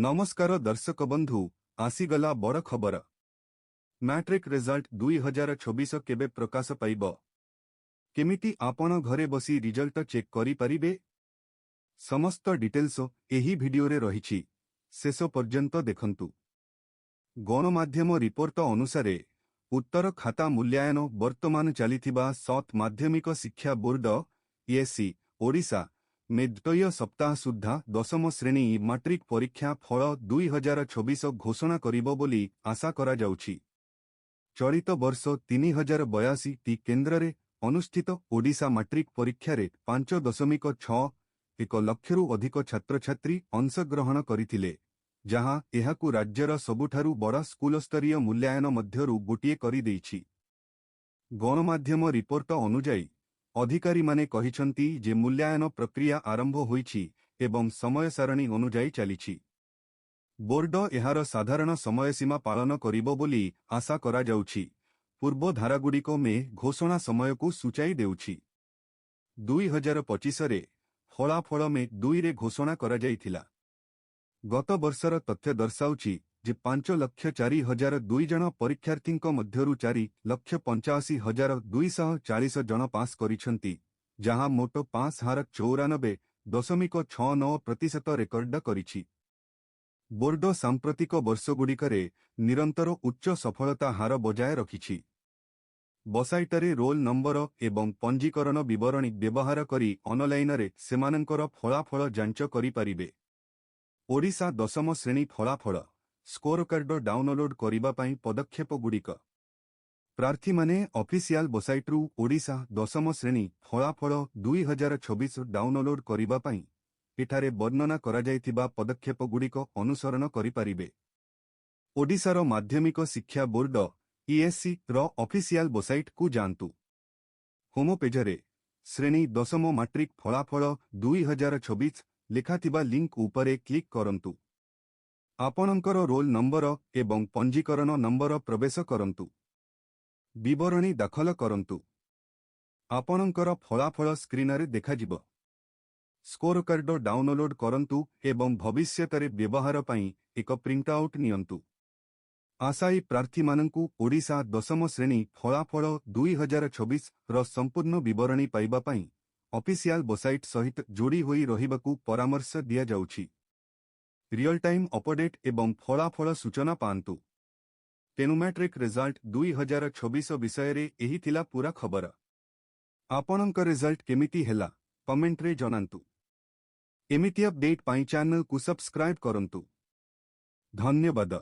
नमस्कार दर्शक बंधु आसीगला बड़ खबर। मैट्रिक रिजल्ट 2024 केबे प्रकाश पाइब? केमिति आपण घरे बसी रिजल्ट चेक करि परिबे? समस्त डिटेल्स एही वीडियो रे रहिछि, शेष पर्यंत देखंतु। गणमाध्यम रिपोर्ट अनुसार उत्तर खाता मूल्यायन वर्तमान चलिथिबा 7 माध्यमिक शिक्षा बोर्ड ईएससी ओडिशा मेद्वय सप्ताह सुद्धा दशम श्रेणी मैट्रिक परीक्षा फल 2024 घोषणा करिबो बोली आशा करा जाउछि। चलित वर्ष 3082 टी केन्द्र रे अनुष्ठित ओडिशा मैट्रिक परीक्षा रे 5.61 लक्षरू अधिक छात्र छात्री अंशग्रहण करिथिले, जहां एहाकु राज्यर सबुठारु बड़ स्कूल स्तरीय मूल्यायन मध्यरु गोटिए करि दैछि। गणमाध्यम रिपोर्ट अनुजाई अधिकारी माने कहिछंती जे मूल्यायन प्रक्रिया आरंभ होईछि एवं समय सारणी अनुजाई चलिछि। बोर्ड एहार साधारण समय सीमा पालन करिबो बोली आशा करा जाउछि। पूर्व धारागुड़िको में घोषणा समय को सूचाई देउछि। 2025 रे फलाफल में 2 रे घोषणा करा जाइथिला। गत वर्षर तथ्य दर्शाउछि जे 5,04,002 जन परीक्षार्थी मध्यरु 4,85,240 जन पास करिछंती, जहां मोट पास हार 94.69% रेकर्ड करिछि। बोर्ड सांप्रतिक वर्षगुड़िकरे निरंतर उच्च सफलता हार बजाय रखिछि। वेबसाइटरे रोल नंबर एवं पंजीकरण विवरणी व्यवहार करी ऑनलाइन रे सेमानंकर फलाफल जांच करि परिबे। ओडिशा दशम श्रेणी फलाफल स्कोर कार्ड डाउनलोड करिबा पई पदक्षेप गुड़िक। प्रार्थी माने ऑफिशियल वेबसाइटरू ओडिशा दशम श्रेणी फलाफल 2024 डाउनलोड करिबा पई एठारे वर्णना करा जायतिबा पदक्षेप गुड़िक अनुसरण करि परिबे। ओडिशार माध्यमिक शिक्षा बोर्ड ईएससी रो ऑफिशियल वेबसाइट को जानतु। होम पेजरे श्रेणी दशम मैट्रिक फलाफल 2024 लिखाथिबा लिंक उपरे क्लिक करंतु। आपणकर रोल नंबर एवं पंजीकरण नंबर प्रवेश करंतु। विवरणी दाखल करंतु। आपणकर फलाफल स्क्रीन रे देखाजिबो। स्कोर कार्ड डाउनलोड करंतु एवं भविष्यतरे व्यवहार पई एक प्रिंट आउट नियंतु। आशायी प्रार्थी मानंकु ओडिशा दशम श्रेणी फलाफल 2024 रो संपूर्ण विवरणी पाइबा पई ऑफिशियल वेबसाइट सहित जोड़ी होई रहिबाकु परामर्श दिया जाउछि। रियल टाइम अपडेट एवं फलाफल सूचना पांतु। तेनु मैट्रिक रिजल्ट 2024 विषय रे एही थिला पूरा खबर। आपणक रिजल्ट केमिति हेला कमेंट रे जनांतु। एमिति अपडेट पाई चैनल को सब्सक्राइब करंतु। धन्यवाद।